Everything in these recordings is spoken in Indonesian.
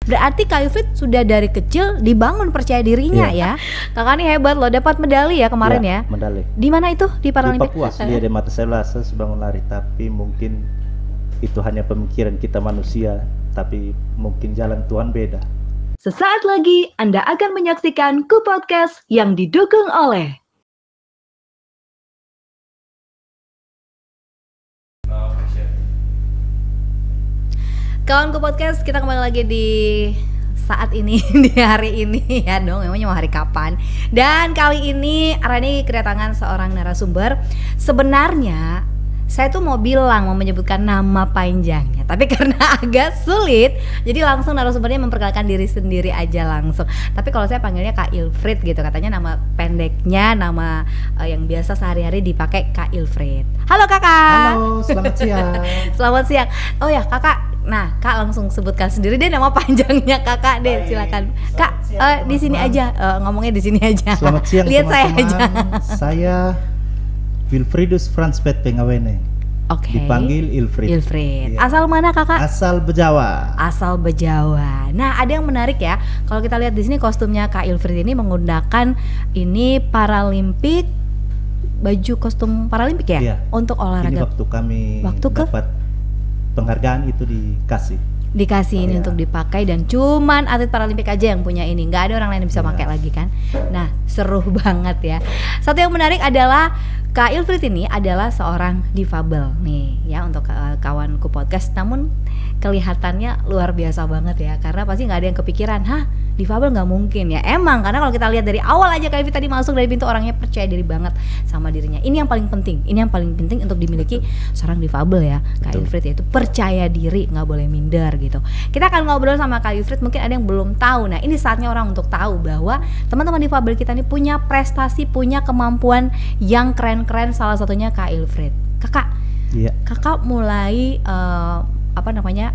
Berarti Kak Wilfried sudah dari kecil dibangun percaya dirinya ya. Kakak ini hebat loh, dapat medali ya kemarin ya. Medali. Di mana itu? Di Di Paralimpik? Papua, dia di mata saya sebangun lari, tapi mungkin itu hanya pemikiran kita manusia, tapi mungkin jalan Tuhan beda. Sesaat lagi Anda akan menyaksikan Ku Podcast yang didukung oleh Kawanku Podcast, kita kembali lagi di saat ini, di hari ini ya dong, memangnya mau hari kapan. Dan kali ini Rani kedatangan seorang narasumber. Sebenarnya saya tuh mau menyebutkan nama panjangnya, tapi karena agak sulit, jadi langsung narasumbernya memperkenalkan diri sendiri aja langsung. Tapi kalau saya panggilnya Kak Wilfried gitu, katanya nama pendeknya, nama yang biasa sehari-hari dipakai Kak Wilfried. Halo Kakak. Halo, selamat siang. Selamat siang. Oh ya Kakak, nah Kak langsung sebutkan sendiri deh nama panjangnya Kakak deh, silakan. Kak, di sini aja, ngomongnya di sini aja. Selamat siang. Lihat saya aja. Saya Wilfriedus Frans Pet Pengawene. Oke. Dipanggil Wilfried. Wilfried. Iya. Asal mana Kakak? Asal Bejawa. Asal Bejawa. Nah, ada yang menarik ya. Kalau kita lihat di sini kostumnya Kak Wilfried ini menggunakan ini Paralimpik, baju kostum Paralimpik ya? Iya. Untuk olahraga. Ini waktu kami dapat penghargaan itu dikasih ini untuk dipakai, dan cuman atlet Paralimpik aja yang punya ini, nggak ada orang lain yang bisa pakai lagi kan. Nah, seru banget ya. Satu yang menarik adalah Kak Wilfried ini adalah seorang difabel nih ya, untuk kawanku podcast. Namun kelihatannya luar biasa banget ya, karena pasti nggak ada yang kepikiran, difabel nggak mungkin ya. Emang karena kalau kita lihat dari awal aja Kak Wilfried tadi masuk dari pintu, orangnya percaya diri banget sama dirinya. Ini yang paling penting, untuk dimiliki seorang difabel ya Kak Wilfried, yaitu percaya diri, nggak boleh minder gitu. Kita akan ngobrol sama Kak Wilfried, mungkin ada yang belum tahu. Nah, ini saatnya orang untuk tahu bahwa teman-teman difabel kita ini punya prestasi, punya kemampuan yang keren-keren, salah satunya Kak Wilfried. Kakak, Kakak mulai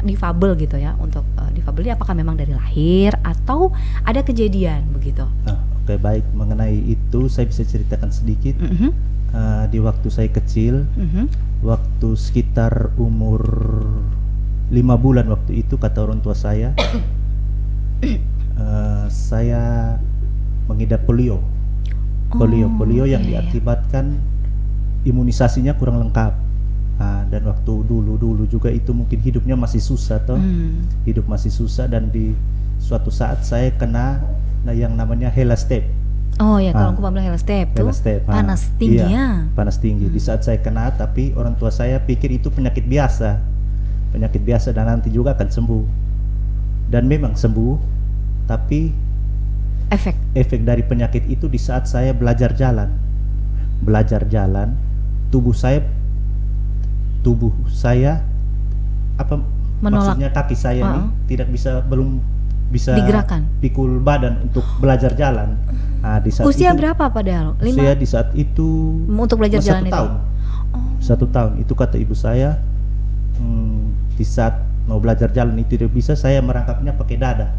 difabel gitu ya. Untuk difabel ini apakah memang dari lahir atau ada kejadian begitu? Oke, baik. Mengenai itu saya bisa ceritakan sedikit. Di waktu saya kecil, waktu sekitar umur 5 bulan waktu itu, kata orang tua saya, saya mengidap polio yang diakibatkan imunisasinya kurang lengkap. Dan waktu dulu juga itu mungkin hidupnya masih susah hidup masih susah, dan di suatu saat saya kena yang namanya Hela Step. Oh ya, kalau aku bilang Hela Step tuh panas tinggi ya. Panas tinggi. Di saat saya kena, tapi orang tua saya pikir itu penyakit biasa dan nanti juga akan sembuh. Dan memang sembuh, tapi efek dari penyakit itu di saat saya belajar jalan, tubuh saya maksudnya kaki saya ini belum bisa digerakkan, pikul badan untuk belajar jalan. Di saat usia itu, berapa padahal? Usia di saat itu untuk belajar jalan itu? Satu tahun. Itu kata ibu saya, di saat mau belajar jalan itu tidak bisa, saya merangkapnya pakai dada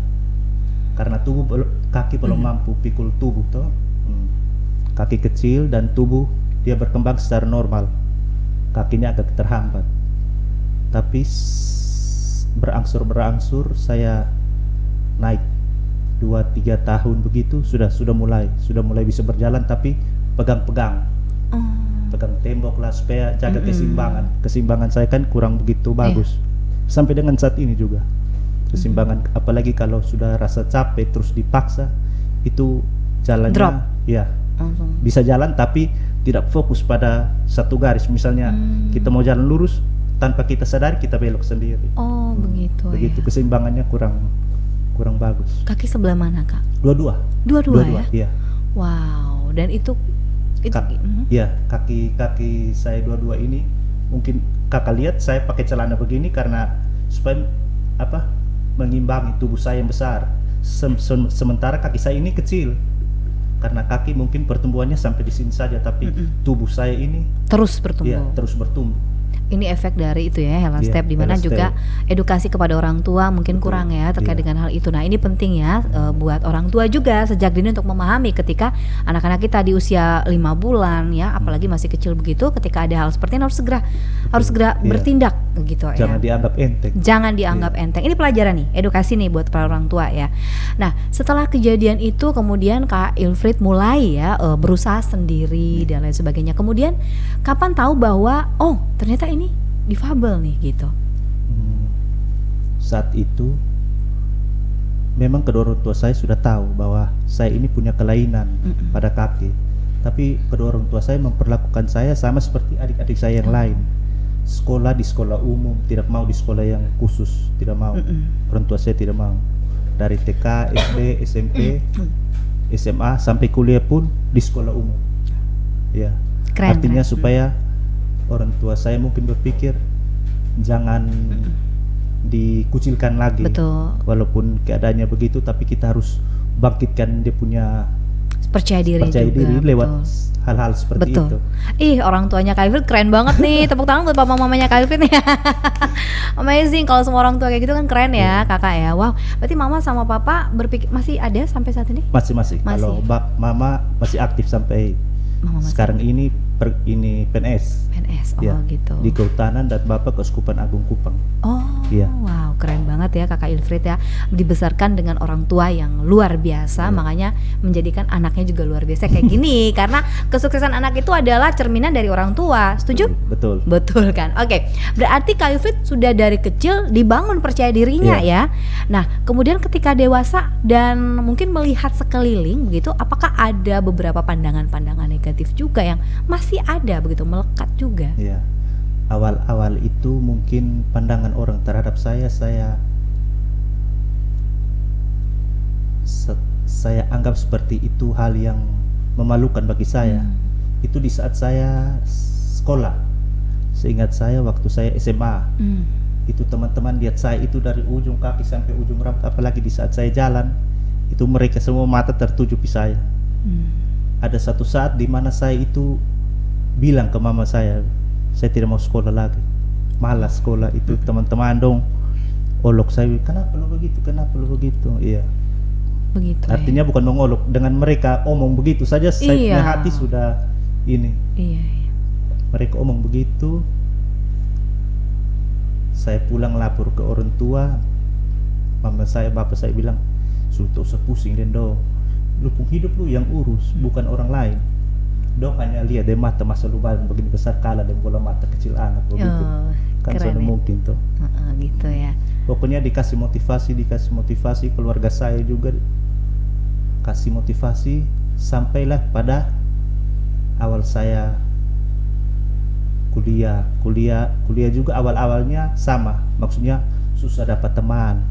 karena kaki belum mampu pikul tubuh kaki kecil dan tubuh dia berkembang secara normal, kakinya agak terhambat. Tapi berangsur saya naik 2-3 tahun begitu, sudah mulai bisa berjalan, tapi pegang tembok lah supaya jaga keseimbangan saya kan kurang begitu bagus. Sampai dengan saat ini juga keseimbangan, apalagi kalau sudah rasa capek terus dipaksa, itu jalannya drop. Bisa jalan tapi tidak fokus pada satu garis. Misalnya kita mau jalan lurus, tanpa kita sadari kita belok sendiri. Begitu ya. Keseimbangannya kurang bagus. Kaki sebelah mana Kak? Dua-dua ya? Iya. Wow. Dan itu kaki saya dua-dua ini, mungkin Kakak lihat saya pakai celana begini karena supaya mengimbangi tubuh saya yang besar. Sementara kaki saya ini kecil, karena kaki mungkin pertumbuhannya sampai di sini saja, tapi tubuh saya ini terus bertumbuh. Terus bertumbuh. Ini efek dari itu ya, Hello Iya, Step, di mana Hello juga Step. edukasi kepada orang tua mungkin Betul, kurang ya terkait iya. dengan hal itu. Nah ini penting ya buat orang tua juga sejak dini untuk memahami ketika anak-anak kita di usia 5 bulan ya, apalagi masih kecil begitu, ketika ada hal seperti ini harus segera Iya. bertindak gitu Jangan ya. dianggap enteng. Jangan dianggap enteng. Ini pelajaran nih, edukasi nih buat para orang tua ya. Nah, setelah kejadian itu kemudian Kak Ilfrid mulai ya berusaha sendiri dan lain sebagainya. Kemudian kapan tahu bahwa oh, ternyata ini difabel nih gitu. Saat itu memang kedua orang tua saya sudah tahu bahwa saya ini punya kelainan pada kaki. Tapi kedua orang tua saya memperlakukan saya sama seperti adik-adik saya yang lain. Sekolah di sekolah umum, tidak mau di sekolah yang khusus, tidak mau. Orang tua saya tidak mau. Dari TK, SD, SMP, SMA sampai kuliah pun di sekolah umum. Ya. Keren, Artinya keren. supaya orang tua saya mungkin berpikir jangan dikucilkan lagi. Betul. Walaupun keadaannya begitu, tapi kita harus bangkitkan dia punya Percaya diri percaya juga. diri lewat Betul. hal-hal seperti Betul. itu. Ih, orang tuanya Kak Ilfrid keren banget nih. Tepuk tangan buat papa mamanya Kak Ilfrid nih. Amazing, kalau semua orang tua kayak gitu kan keren ya, Kakak ya. Wow, berarti mama sama papa berpikir masih ada sampai saat ini? Masih. Masih. Kalau mama masih aktif sampai Mama masih sekarang ini ini PNS. PNS. Oh Ya, gitu. di Kehutanan dan Bapak Keuskupan Agung Kupang. Oh, Iya. wow, keren banget ya Kakak Ilfrid ya. Dibesarkan dengan orang tua yang luar biasa, makanya menjadikan anaknya juga luar biasa kayak gini. Karena kesuksesan anak itu adalah cerminan dari orang tua. Setuju? Betul. Betul kan? Oke, berarti Kak Ilfrid sudah dari kecil dibangun percaya dirinya ya. Nah, kemudian ketika dewasa dan mungkin melihat sekeliling begitu, apakah ada beberapa pandangan-pandangan negatif juga yang masih ada begitu, melekat juga? Ya. Awal-awal itu mungkin pandangan orang terhadap saya anggap seperti itu hal yang memalukan bagi saya. Itu di saat saya sekolah. Seingat saya waktu saya SMA, itu teman-teman lihat saya itu dari ujung kaki sampai ujung rambut, apalagi di saat saya jalan, itu mereka semua mata tertuju di saya. Ada satu saat di mana saya itu bilang ke mama saya tidak mau sekolah lagi, malas sekolah. Itu teman-teman dong olok saya, kenapa lo begitu? Iya. Begitu. Artinya bukan mengolok, dengan mereka omong begitu saja saya punya hati sudah ini. Iya. Mereka omong begitu, saya pulang lapor ke orang tua, bapak saya bilang, sudah usah pusing dong, lu pun hidup lu yang urus, bukan orang lain. Dong hanya lihat deh mata masa lu begini besar kalah dan bola mata kecil anak begitu. Kan sudah mungkin tuh. Gitu ya. Pokoknya dikasih motivasi, keluarga saya juga kasih motivasi, sampailah pada awal saya kuliah juga awalnya sama, maksudnya susah dapat teman.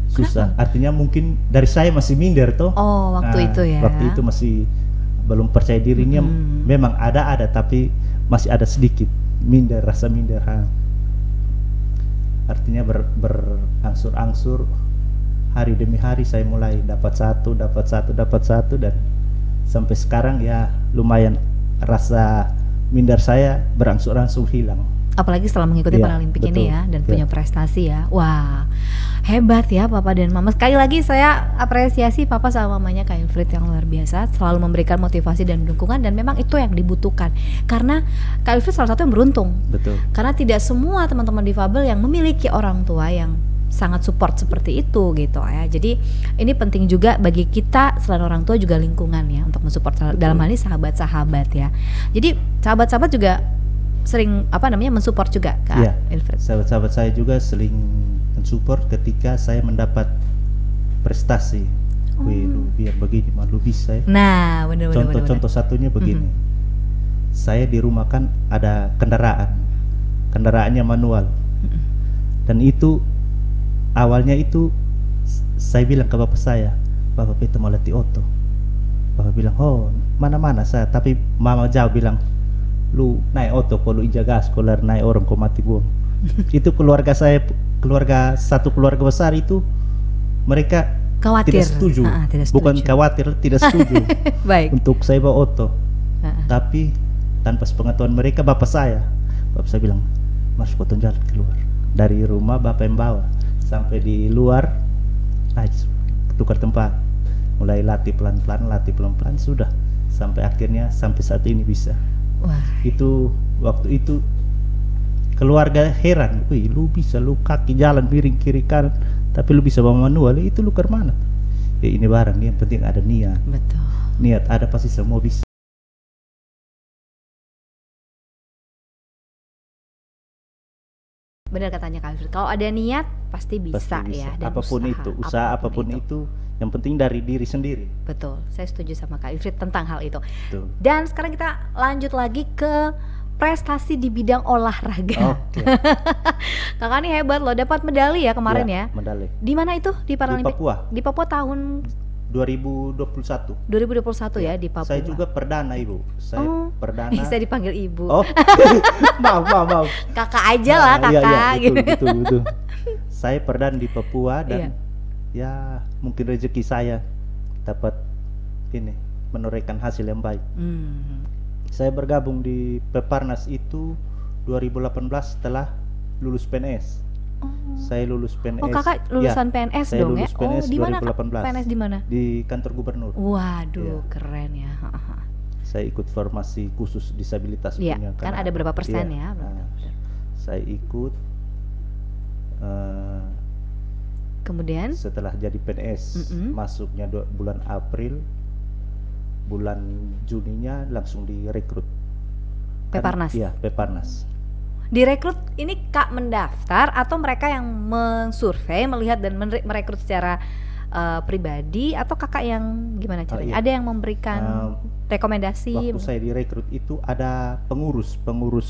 Susah. Artinya mungkin dari saya masih minder toh. Oh, waktu itu ya. Waktu itu masih belum percaya dirinya. Memang ada tapi masih ada sedikit rasa minder. Artinya berangsur-angsur hari demi hari saya mulai dapat satu dan sampai sekarang ya lumayan rasa minder saya berangsur-angsur hilang. Apalagi setelah mengikuti Paralimpik ini ya, dan punya prestasi ya. Wah, hebat ya Papa dan Mama. Sekali lagi saya apresiasi Papa sama Mamanya Kak Ilfrid yang luar biasa, selalu memberikan motivasi dan dukungan, dan memang itu yang dibutuhkan. Karena Kak Ilfrid salah satu yang beruntung. Betul. Karena tidak semua teman-teman difabel yang memiliki orang tua yang sangat support seperti itu gitu ya. Jadi ini penting juga bagi kita selain orang tua juga lingkungan ya, untuk mensupport. Dalam hal ini sahabat-sahabat ya. Jadi sahabat-sahabat juga sering mensupport juga Kak Ilfrid. Sahabat-sahabat saya juga sering mensupport ketika saya mendapat prestasi. Wih, lu biar begini mah lu bisa ya. Nah, benar. Contoh satunya begini. Saya di rumah kan ada kendaraannya manual. Dan itu awalnya itu saya bilang ke bapak saya, "Bapak kita mau latih oto." Bapak bilang, "Oh, mana-mana saya." Tapi mama jawab bilang, "Lu naik oto kalau ija gas, kalau naik orang kau mati buang." Itu keluarga saya, satu keluarga besar itu mereka khawatir. Tidak setuju. Tidak setuju. Bukan khawatir, tidak setuju. Baik. Untuk saya bawa oto. Tapi tanpa sepengetahuan mereka, bapak saya Bapak saya bilang, Mas potong jalan keluar. Dari rumah bapak yang bawa sampai di luar, tukar tempat. Mulai latih pelan-pelan sudah. Sampai akhirnya sampai saat ini bisa. Wah. Itu waktu itu keluarga heran, wih lu bisa lu kaki jalan miring kiri kanan, tapi lu bisa bawa manual, itu lu ke mana? Ya ini barang, yang penting ada niat. Betul. Niat ada pasti semua bisa. Benar katanya Kak Alfred, kalau ada niat pasti bisa, Pasti bisa. ya. Dan Apapun itu, usaha apapun itu, yang penting dari diri sendiri. Betul, saya setuju sama Kak Alfred tentang hal itu. Betul. Dan sekarang kita lanjut lagi ke prestasi di bidang olahraga. Oke. Kakak ini hebat loh, dapat medali ya kemarin ya. Medali. Di mana itu? Di Di Paralimpik? Papua. Di Papua tahun 2021. 2021 ya di Papua. Saya juga perdana Ibu. Saya perdana. Saya dipanggil Ibu. Oh. maaf. Kakak aja lah, Iya, Kakak gitu. betul. Saya perdana di Papua dan ya mungkin rezeki saya dapat ini menorehkan hasil yang baik. Saya bergabung di Peparnas itu 2018 setelah lulus PNS. Saya lulus PNS. Oh, Kakak lulusan PNS saya dong ya? lulus PNS di mana 2018. PNS di mana? Di kantor gubernur. Waduh, keren ya. Saya ikut formasi khusus disabilitas Iya, punya. kan ada berapa persen ya? Saya ikut kemudian setelah jadi PNS, masuknya bulan April, bulan Juninya langsung direkrut. Peparnas. Iya, Peparnas. Direkrut ini Kak mendaftar atau mereka yang mensurvei, melihat dan merekrut secara pribadi, atau Kakak yang gimana caranya? Ada yang memberikan rekomendasi? Waktu saya direkrut itu ada pengurus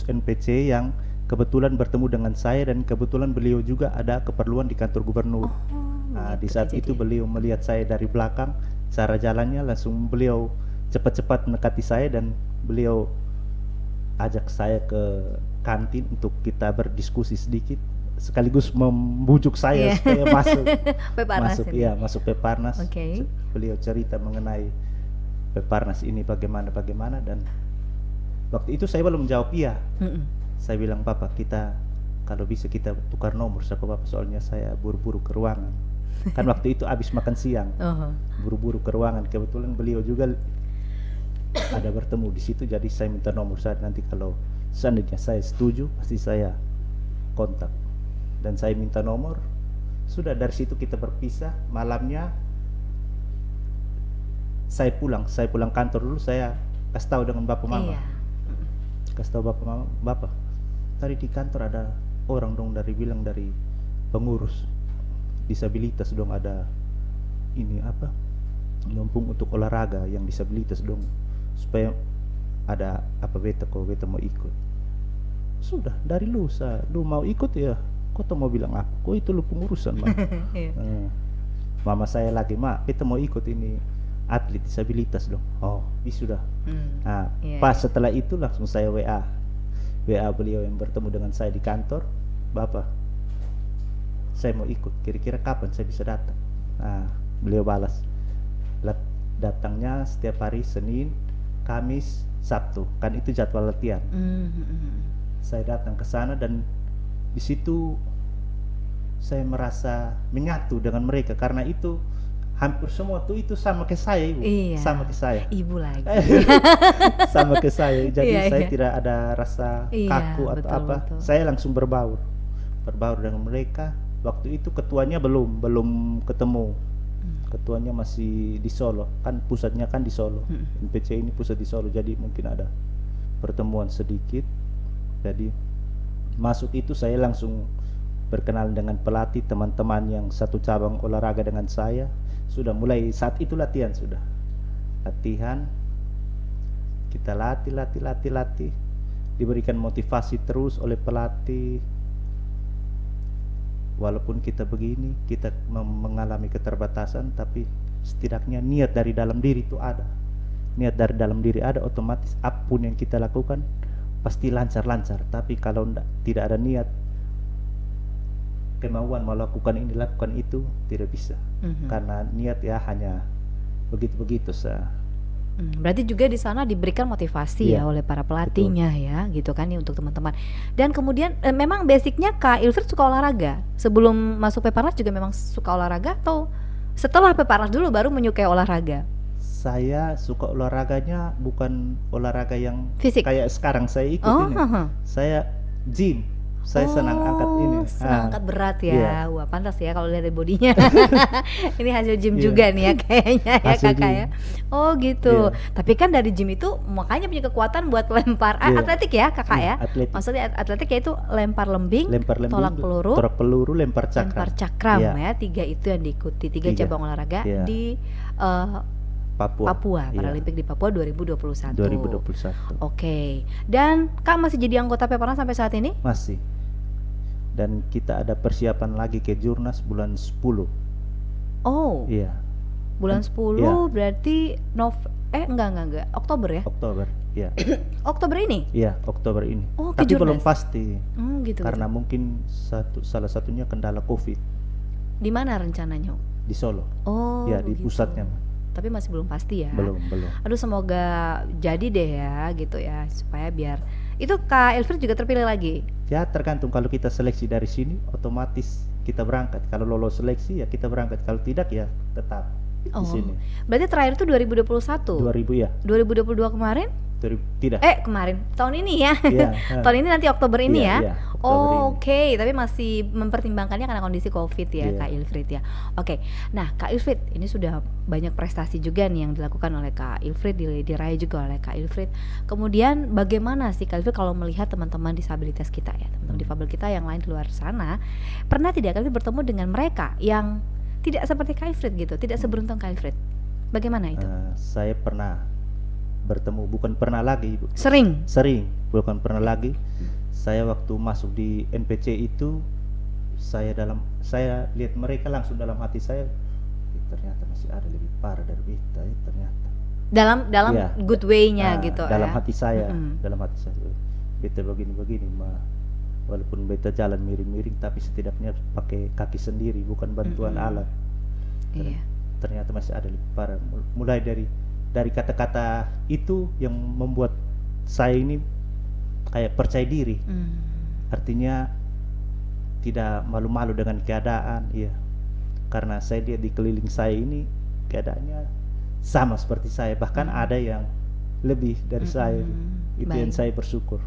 NPC yang kebetulan bertemu dengan saya, dan kebetulan beliau juga ada keperluan di kantor gubernur. Nah, di saat itu beliau melihat saya dari belakang, cara jalannya langsung beliau cepat-cepat mendekati saya dan beliau ajak saya ke kantin untuk kita berdiskusi sedikit, sekaligus membujuk saya supaya masuk Peparnas. Beliau cerita mengenai Peparnas ini bagaimana, dan waktu itu saya belum jawab iya. Saya bilang, Bapak, kita kalau bisa kita tukar nomor sama Bapak, soalnya saya buru-buru ke ruangan. Kan waktu itu habis makan siang, buru-buru ke ruangan. Kebetulan beliau juga ada bertemu di situ, jadi saya minta nomor saya. Nanti kalau seandainya saya setuju, pasti saya kontak. Dan saya minta nomor. Sudah, dari situ kita berpisah. Malamnya saya pulang kantor dulu. Saya kasih tahu dengan Bapak Mama. Kasih tahu Bapak Mama, Bapak, tadi di kantor ada orang dong dari pengurus disabilitas dong, ada ini apa, numpung untuk olahraga yang disabilitas dong, supaya ada apa, beta mau ikut. Sudah, dari lu mau ikut ya, kok mau bilang apa, kok itu lu pengurusan mah. Mama saya lagi, Mak, beta mau ikut ini atlet disabilitas dong. Oh, sudah. Nah, pas setelah itu langsung saya WA beliau yang bertemu dengan saya di kantor, Bapak, saya mau ikut, kira-kira kapan saya bisa datang? Nah, beliau balas, datangnya setiap hari Senin, Kamis, Sabtu, kan itu jadwal latihan. Saya datang ke sana dan di situ saya merasa menyatu dengan mereka, karena itu hampir semua tuh itu sama ke saya, Ibu. Sama ke saya. Ibu lagi. Sama ke saya. Jadi saya tidak ada rasa kaku atau apa. Betul. Saya langsung berbaur dengan mereka. Waktu itu ketuanya belum ketemu. Ketuanya masih di Solo. Kan pusatnya kan di Solo. NPC ini pusat di Solo. Jadi mungkin ada pertemuan sedikit. Jadi masuk itu saya langsung berkenalan dengan pelatih, teman-teman yang satu cabang olahraga dengan saya. Sudah mulai saat itu latihan, kita latih, diberikan motivasi terus oleh pelatih. Walaupun kita begini, kita mengalami keterbatasan, tapi setidaknya niat dari dalam diri itu ada. Otomatis apapun yang kita lakukan pasti lancar. Tapi kalau tidak ada niat, kemauan melakukan ini, lakukan itu, tidak bisa. Karena niat ya hanya begitu-begitu Berarti juga di sana diberikan motivasi ya Iya, oleh para pelatihnya ya, gitu kan nih untuk teman-teman. Dan kemudian memang basicnya Kak Ilfrid suka olahraga. Sebelum masuk Peparnas juga memang suka olahraga atau setelah Peparnas dulu baru menyukai olahraga? Saya suka olahraganya bukan olahraga yang Fisik? kayak sekarang saya ikut Oh, ini. haha. Saya gym. Saya senang angkat ini. Senang angkat berat ya. Iya. Wah, pantas ya kalau lihat dari bodinya. Ini hasil gym Iya. juga nih ya kayaknya ya Hasil Kakak gym. ya. Oh gitu. Iya. Tapi kan dari gym itu makanya punya kekuatan buat lempar Iya. atletik ya Kakak ya. Atletik. Maksudnya atletik ya itu lempar lembing, Lempar lembing, tolak peluru, lempar cakram. lempar cakram Iya. ya. 3 itu yang diikuti, 3 Tiga. cabang olahraga Iya. di Papua, Iya. Paralimpik di Papua 2021. 2021 Oke. Dan Kak masih jadi anggota Peparnas sampai saat ini? masih. Dan kita ada persiapan lagi ke Jurnas bulan 10. Oh, Iya, bulan 10 Iya. berarti enggak, Oktober ya? Oktober. Iya. Oktober ini? Iya, Oktober ini. Oh, ke Tapi belum Jurnas? pasti Gitu. karena mungkin salah satunya kendala Covid Di mana rencananya? di Solo. Oh, Ya, di begitu. pusatnya. Tapi masih belum pasti ya. Belum. Aduh, semoga jadi deh ya gitu ya, supaya biar itu Kak Ilfrid juga terpilih lagi. Ya, tergantung kalau kita seleksi dari sini otomatis kita berangkat. Kalau lolos seleksi ya kita berangkat. Kalau tidak ya tetap di sini. Berarti terakhir itu 2021. 2000 ya. 2022 kemarin? Tidak. Kemarin. Tahun ini ya. Iya. Tahun ini nanti Oktober ini Iya, ya. iya, Oktober ini. Oke, tapi masih mempertimbangkannya karena kondisi Covid ya, Iya. Kak Ilfrid ya. Oke. Nah, Kak Ilfrid, ini sudah banyak prestasi juga nih yang dilakukan oleh Kak Ilfrid, diraih juga oleh Kak Ilfrid. Kemudian bagaimana sih Kak Ilfrid kalau melihat teman-teman disabilitas kita ya, teman-teman difabel kita yang lain di luar sana, pernah tidak Kak Ilfrid bertemu dengan mereka yang tidak seperti Kak Ilfrid gitu, tidak seberuntung Kak Ilfrid? Bagaimana itu? Saya pernah bertemu, bukan pernah lagi, Bu. Sering? Sering, bukan pernah lagi. Saya waktu masuk di NPC itu, saya lihat mereka langsung dalam hati saya, ternyata masih ada lebih parah dari beta, ternyata. Dalam Iya. good way-nya gitu dalam ya. hati saya, Mm-mm. dalam hati saya, beta begini mah, walaupun beta jalan miring-miring, tapi setidaknya pakai kaki sendiri, bukan bantuan Mm-mm. alat. Iya. Ternyata masih ada lebih parah. Mulai dari kata-kata itu yang membuat saya ini kayak percaya diri. Artinya tidak malu-malu dengan keadaan, iya. Karena saya lihat di keliling saya ini keadaannya sama seperti saya, bahkan ada yang lebih dari saya. Itu yang Baik. saya bersyukur.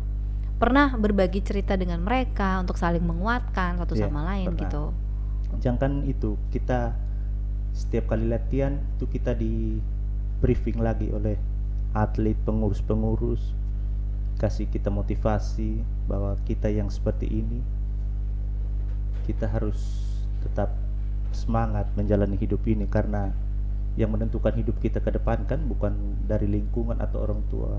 Pernah berbagi cerita dengan mereka untuk saling menguatkan satu Iya, sama lain pernah. gitu. Jangan itu, kita setiap kali latihan itu kita di briefing lagi oleh atlet, pengurus-pengurus, kasih kita motivasi bahwa kita yang seperti ini kita harus tetap semangat menjalani hidup ini, karena yang menentukan hidup kita ke depan kan bukan dari lingkungan atau orang tua,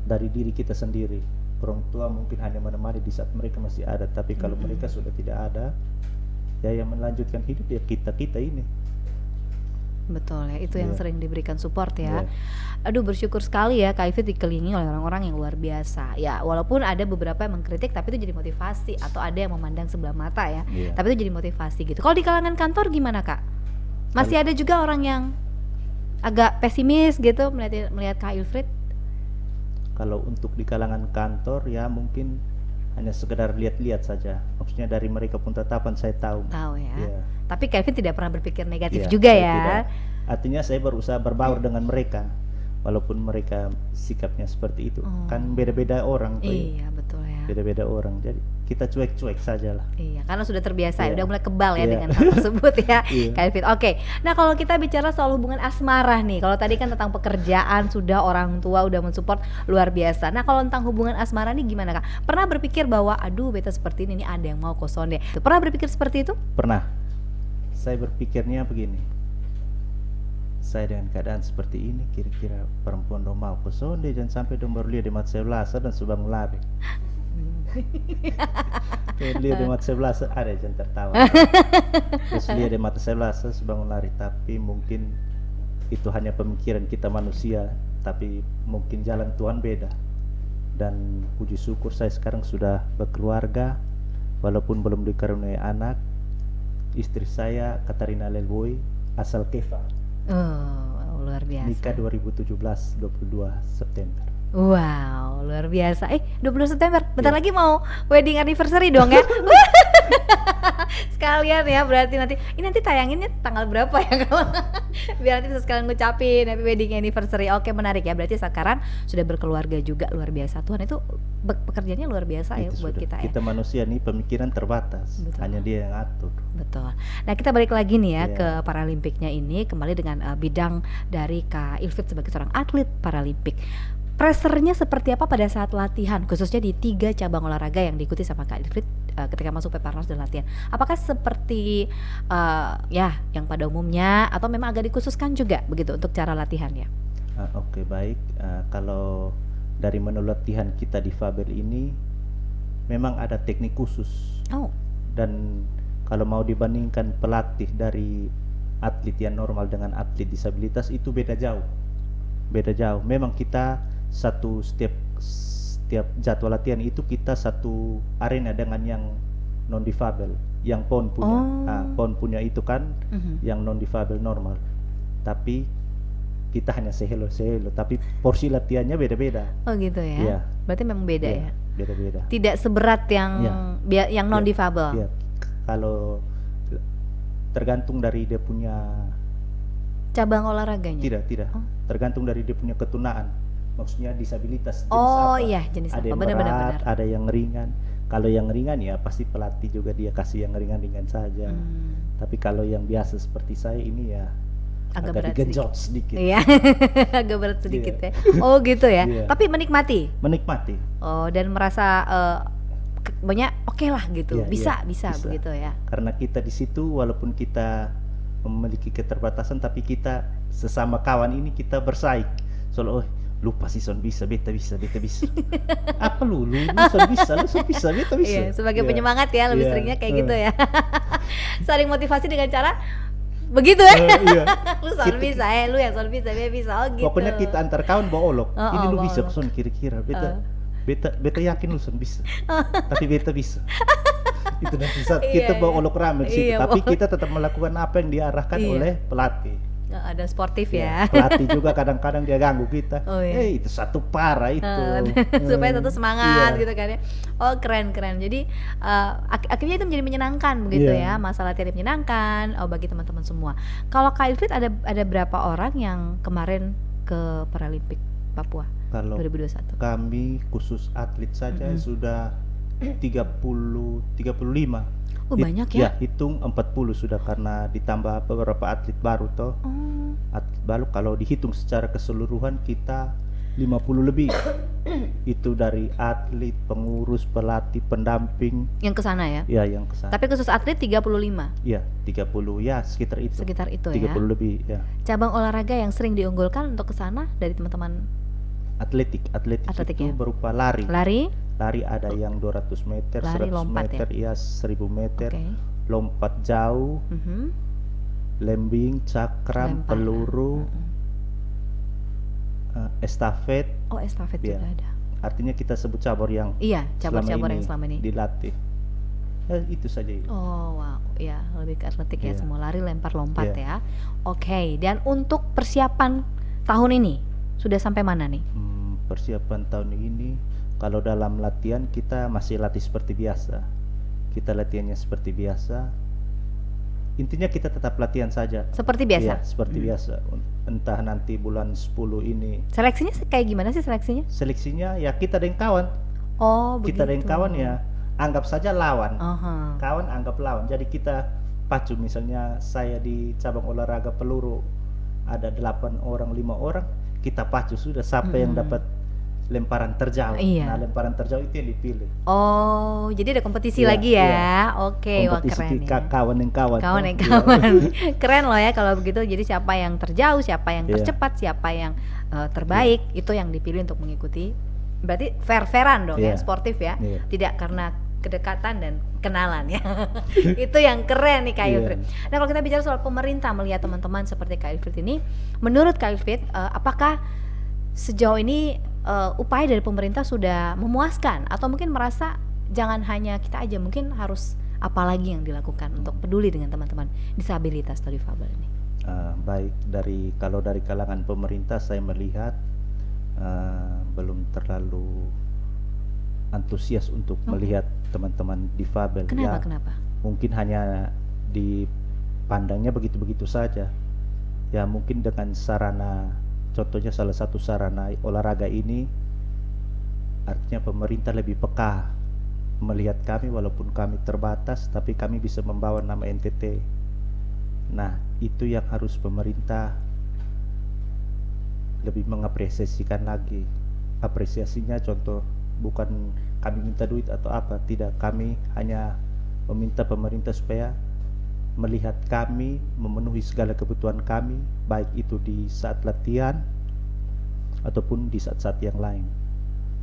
dari diri kita sendiri. Orang tua mungkin hanya menemani di saat mereka masih ada, tapi kalau mereka sudah tidak ada, ya yang melanjutkan hidup ya kita ini. Betul ya, itu yang Iya. sering diberikan support ya. Iya. Aduh, bersyukur sekali ya Kak Ilfrid dikelilingi oleh orang-orang yang luar biasa. Ya, walaupun ada beberapa yang mengkritik, tapi itu jadi motivasi, atau ada yang memandang sebelah mata ya. Iya. Tapi itu jadi motivasi gitu. Kalau di kalangan kantor gimana Kak? Masih ada juga orang yang agak pesimis gitu melihat Kak Ilfrid? Kalau untuk di kalangan kantor ya mungkin hanya sekedar lihat-lihat saja. Maksudnya dari mereka pun tetapan saya tahu. Tahu ya. Iya. Tapi Kak Ilfrid tidak pernah berpikir negatif Iya, juga saya ya. tidak. Artinya saya berusaha berbaur dengan mereka, walaupun mereka sikapnya seperti itu. Kan beda-beda orang tuh. Iya, betul ya. Beda-beda orang. Jadi kita cuek-cuek saja lah. Iya, karena sudah terbiasa ya, Iya. udah mulai kebal ya Iya. dengan hal tersebut ya, Iya. Kak Ilfrid. Oke, nah kalau kita bicara soal hubungan asmara nih, kalau tadi kan tentang pekerjaan sudah orang tua udah mensupport luar biasa. Nah kalau tentang hubungan asmara nih gimana Kak? Pernah berpikir bahwa aduh beta seperti ini nih ada yang mau koson deh. Pernah berpikir seperti itu? Pernah. Saya berpikirnya begini. Saya dengan keadaan seperti ini, kira-kira perempuan dong mau koson deh, jangan sampai dong baru lihat di mat sebelah dan sudah lari. Lihat di mata sebelah ada yang tertawa. Terus lihat di mata sebelah bangun lari. Tapi mungkin itu hanya pemikiran kita manusia, tapi mungkin jalan Tuhan beda. Dan puji syukur saya sekarang sudah berkeluarga, walaupun belum dikaruniai anak. Istri saya Katarina Lelboy asal Kefa. luar biasa. Nikah 2017 22 September. Wow, luar biasa. 20 September, bentar Iya. lagi mau wedding anniversary dong ya. Sekalian ya, berarti nanti tayanginnya tanggal berapa ya kalau biar nanti bisa sekalian ngucapin happy wedding anniversary. Oke, menarik ya. Berarti sekarang sudah berkeluarga juga, luar biasa. Tuhan itu pekerjaannya luar biasa ya Itu buat sudah. kita ya. Kita manusia nih pemikiran terbatas. Betul. Hanya dia yang atur. Betul. Nah, kita balik lagi nih ya Iya. ke Paralimpiknya ini, kembali dengan bidang dari Kak Ilfit sebagai seorang atlet Paralimpik. Pressernya seperti apa pada saat latihan, khususnya di 3 cabang olahraga yang diikuti sama Kak Ilfit ketika masuk Peparnas dan latihan? Apakah seperti ya yang pada umumnya atau memang agak dikhususkan juga begitu untuk cara latihannya? Oke, baik. Kalau dari menu latihan kita di Fabel ini memang ada teknik khusus. Oh, Dan kalau mau dibandingkan pelatih dari atlet yang normal dengan atlet disabilitas itu beda jauh. Memang kita setiap jadwal latihan itu kita satu arena dengan yang non difabel, yang PON punya. PON punya itu kan yang non difabel normal. Tapi kita hanya sehelo, tapi porsi latihannya beda-beda. oh gitu ya. Iya. Berarti memang beda Iya, ya. beda-beda. Tidak seberat yang Iya. yang non difabel. Iya. Kalau tergantung dari dia punya Cabang olahraganya. tidak Oh. tergantung dari dia punya ketunaan, maksudnya disabilitas jenis Oh apa. iya, jenis Ada apa? yang Benar-benar. berat, ada yang ringan. Kalau yang ringan ya pasti pelatih juga dia kasih yang ringan-ringan saja. Tapi kalau yang biasa seperti saya ini ya Agak agak berat digenjot sedikit. Iya, agak berat sedikit Iya. ya. Oh gitu ya. Iya. Tapi menikmati. Menikmati. Oh, dan merasa banyak oke lah gitu. Iya, bisa bisa. begitu ya. Karena kita di situ walaupun kita memiliki keterbatasan tapi kita sesama kawan ini kita bersaing. Soalnya lupa sih Son bisa, beta bisa. Apa lu Son bisa, beta bisa. Iya, sebagai Iya. penyemangat ya, lebih Iya, seringnya kayak gitu ya. Saling motivasi dengan cara begitu ya. Iya. Lu Son bisa, lu yang Son bisa, dia bisa. Oh gitu. Pokoknya kita antar kawan bawa olok. Ini lu bawa bisa olok. Son kira-kira. Beta yakin lu Son bisa. Tapi beta bisa. Itu nanti saat kita Iya, bawa iya. olok rame di situ. Iya, Tapi bawa. kita tetap melakukan apa yang diarahkan Iya. oleh pelatih. Ada sportif Ya, ya. pelatih juga kadang-kadang dia ganggu kita. Oh, iya. Itu satu parah itu. Supaya satu semangat Iya. gitu kan ya. Oh keren. Jadi akhirnya itu menjadi menyenangkan begitu Iya. ya. Masalah latihan menyenangkan bagi teman-teman semua. Kalau Kak Ilfit ada berapa orang yang kemarin ke Paralimpik Papua Kalau 2021? kami khusus atlet saja sudah 35. Oh banyak ya. Ya, hitung 40 sudah karena ditambah beberapa atlet baru toh. Oh, Atlet baru kalau dihitung secara keseluruhan kita 50 lebih. Itu dari atlet, pengurus, pelatih, pendamping, yang ke sana ya. ya yang kesana. Tapi khusus atlet 35 Ya, 30 ya sekitar itu. sekitar itu 30 ya. lebih ya. Cabang olahraga yang sering diunggulkan untuk ke sana dari teman-teman Atletik Atletik itu ya. berupa lari. Lari ada yang 200 meter, Lari 100 lompat meter, ya 1000 meter. Oke. Lompat jauh, Mhm. lembing, cakram, Lempar. peluru, estafet. Oh estafet Iya. juga ada. Artinya kita sebut cabur yang Iya, cabur-cabur yang selama ini. dilatih. Itu saja. Oh wow, ya lebih ke atletik ya, Iya. semua lari, lempar, lompat ya. Iya. Oke, dan untuk persiapan tahun ini sudah sampai mana nih? Persiapan tahun ini kalau dalam latihan kita masih latih seperti biasa. Kita latihannya seperti biasa. Intinya kita tetap latihan saja. Seperti biasa. Iya, seperti biasa. Entah nanti bulan 10 ini Seleksinya kayak gimana sih seleksinya? seleksinya ya kita dengan kawan. Oh Kita dengan begitu. kawan ya anggap saja lawan. Aha. Kawan anggap lawan. Jadi kita pacu, misalnya saya di cabang olahraga peluru ada 8 orang, 5 orang, kita pacu sudah sampai yang dapat lemparan terjauh. Iya. Nah, lemparan terjauh itu yang dipilih. Oh, jadi ada kompetisi Iya, lagi ya? iya. Oke, wah Kompetisi keren ya. kawan yang kawan. Kawan toh. yang Iya. kawan. Keren loh ya kalau begitu. Jadi siapa yang terjauh, siapa yang Iya. tercepat, siapa yang terbaik, itu yang dipilih untuk mengikuti. Berarti fair-fairan dong ya, Iya. sportif ya. Iya. Tidak karena kedekatan dan kenalan ya. Itu yang keren nih Kak Iya. Ilfit. Nah, kalau kita bicara soal pemerintah melihat teman-teman seperti Kak Ilfit ini, menurut Kak Ilfit apakah sejauh ini upaya dari pemerintah sudah memuaskan atau mungkin merasa jangan hanya kita aja, mungkin harus apa lagi yang dilakukan untuk peduli dengan teman-teman disabilitas atau difabel ini? Baik kalau dari kalangan pemerintah saya melihat belum terlalu antusias untuk melihat teman-teman difabel. Kenapa? Ya, Kenapa? mungkin hanya dipandangnya begitu-begitu saja. Ya mungkin dengan sarana, contohnya salah satu sarana olahraga ini, artinya pemerintah lebih peka melihat kami walaupun kami terbatas, tapi kami bisa membawa nama NTT. Nah, itu yang harus pemerintah lebih mengapresiasikan lagi. Apresiasinya contoh, bukan kami minta duit atau apa, tidak, kami hanya meminta pemerintah supaya melihat kami memenuhi segala kebutuhan kami, baik itu di saat latihan ataupun di saat-saat yang lain.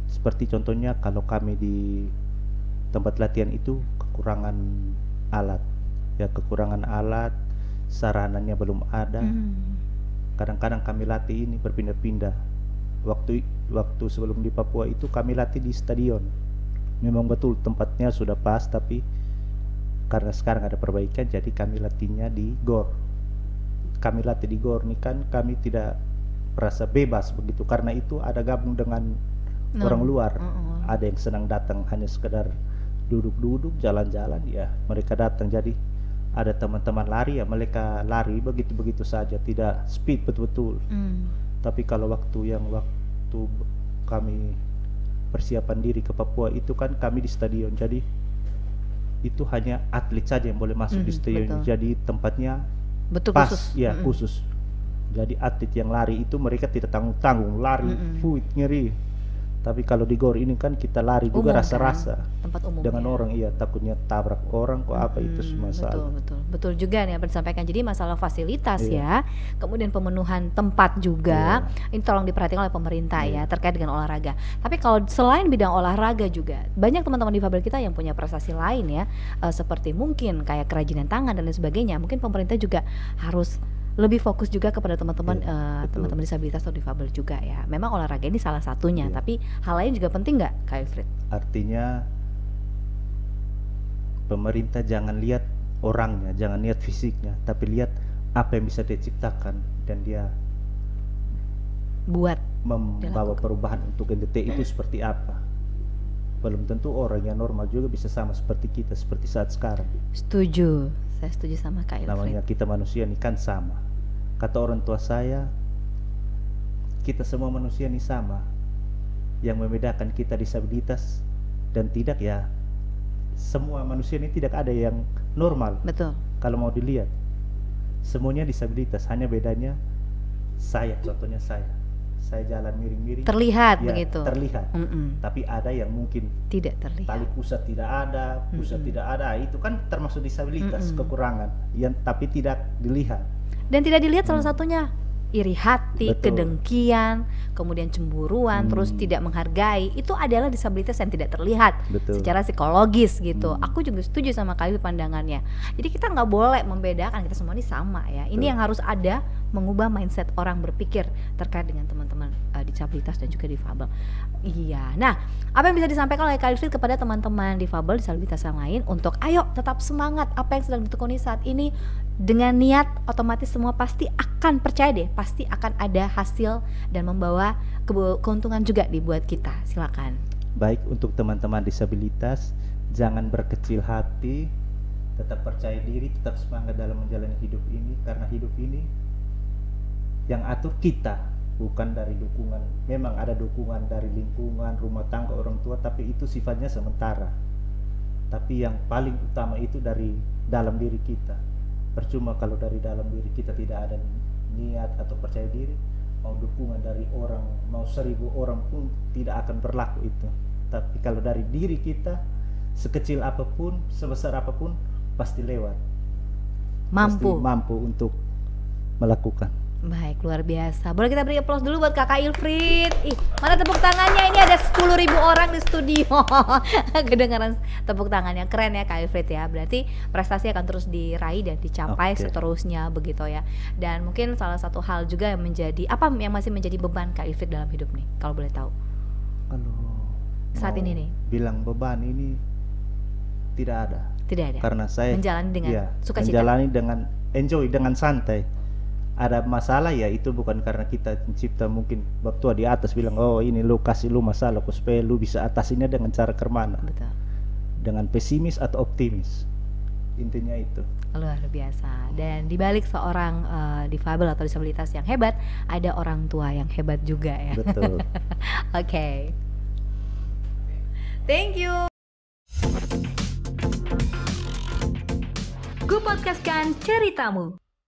Seperti contohnya kalau kami di tempat latihan itu kekurangan alat, ya kekurangan alat, sarananya belum ada. Kadang-kadang kami latih ini berpindah-pindah. Waktu sebelum di Papua itu kami latih di stadion. Memang betul tempatnya sudah pas, tapi karena sekarang ada perbaikan, jadi kami latihnya di GOR. Kami latih di GOR ini kan kami tidak merasa bebas begitu, karena itu ada gabung dengan orang luar. Ada yang senang datang hanya sekedar duduk-duduk, jalan-jalan, ya mereka datang. Jadi ada teman-teman lari, ya mereka lari begitu-begitu saja, tidak speed betul-betul. Tapi kalau waktu kami persiapan diri ke Papua itu kan kami di stadion, jadi itu hanya atlet saja yang boleh masuk di stadion. Betul. Jadi tempatnya Betul, pas, khusus. ya khusus. Jadi atlet yang lari itu mereka tidak tanggung-tanggung lari, fuit nyeri. Tapi kalau di GOR ini kan kita lari juga rasa-rasa tempat umum dengan ya. orang, iya takutnya tabrak orang kok apa, itu semua salah. Betul juga nih apa yang disampaikan. Jadi masalah fasilitas ya, kemudian pemenuhan tempat juga, ini tolong diperhatikan oleh pemerintah ya terkait dengan olahraga. Tapi kalau selain bidang olahraga juga banyak teman-teman difabel kita yang punya prestasi lain ya, seperti mungkin kayak kerajinan tangan dan lain sebagainya. Mungkin pemerintah juga harus lebih fokus juga kepada teman-teman teman-teman disabilitas atau difabel juga ya. Memang olahraga ini salah satunya, tapi hal lain juga penting nggak, Kak Wilfried? Artinya pemerintah jangan lihat orangnya, jangan lihat fisiknya, tapi lihat apa yang bisa dia ciptakan dan dia buat membawa perubahan untuk NTT itu seperti apa. Belum tentu orang yang normal juga bisa sama seperti kita, seperti saat sekarang. Setuju, saya setuju sama Kak Wilfried. Namanya kita manusia ini kan sama. Kata orang tua saya, kita semua manusia ini sama. Yang membedakan kita disabilitas dan tidak, ya semua manusia ini tidak ada yang normal. Betul. Kalau mau dilihat, semuanya disabilitas, hanya bedanya saya, contohnya saya jalan miring-miring, terlihat ya, begitu. Terlihat. Tapi ada yang mungkin tidak terlihat. Tali pusat tidak ada, tidak ada, itu kan termasuk disabilitas, kekurangan yang tapi tidak dilihat. Dan tidak dilihat salah satunya iri hati, kedengkian, kemudian cemburuan, terus tidak menghargai, itu adalah disabilitas yang tidak terlihat secara psikologis gitu. Aku juga setuju sama Kak Wilfried pandangannya. Jadi kita nggak boleh membedakan, kita semua ini sama ya. Ini yang harus ada, mengubah mindset orang berpikir terkait dengan teman-teman disabilitas dan juga difabel. Iya. Nah, apa yang bisa disampaikan oleh Kak Wilfried kepada teman-teman difabel disabilitas yang lain untuk ayo tetap semangat apa yang sedang ditekuni saat ini, dengan niat otomatis semua pasti akan, percaya deh, pasti akan ada hasil dan membawa keuntungan juga dibuat kita. Silakan. Baik, untuk teman-teman disabilitas, jangan berkecil hati, tetap percaya diri, tetap semangat dalam menjalani hidup ini, karena hidup ini yang atur kita, bukan dari dukungan. Memang ada dukungan dari lingkungan, rumah tangga, orang tua, tapi itu sifatnya sementara. Tapi yang paling utama itu dari dalam diri kita. Percuma kalau dari dalam diri kita tidak ada niat atau percaya diri, mau dukungan dari orang, mau 1000 orang pun tidak akan berlaku itu. Tapi kalau dari diri kita, sekecil apapun, sebesar apapun, pasti lewat. Pasti mampu untuk melakukan. Baik, luar biasa. Boleh kita beri aplaus dulu buat Kakak Wilfried. Ih, mana tepuk tangannya? Ini ada 10.000 orang di studio. Kedengaran tepuk tangannya. Keren ya Kak Wilfried ya. Berarti prestasi akan terus diraih dan dicapai seterusnya begitu ya. Dan mungkin salah satu hal juga yang menjadi, apa yang masih menjadi beban Kak Wilfried dalam hidup nih, kalau boleh tahu? Kalau saat ini nih, bilang beban ini tidak ada. Tidak ada. Karena saya menjalani dengan sukacita. Menjalani dengan enjoy, dengan santai. ada masalah ya itu bukan karena kita mencipta, mungkin bab tua di atas bilang oh ini lu kasih lu masalah supaya lu bisa atasinnya dengan cara kemana. Betul. Dengan pesimis atau optimis, intinya itu. Luar biasa. Dan dibalik seorang difabel atau disabilitas yang hebat, ada orang tua yang hebat juga ya. Betul. Oke. Thank you. Ku podcastkan ceritamu.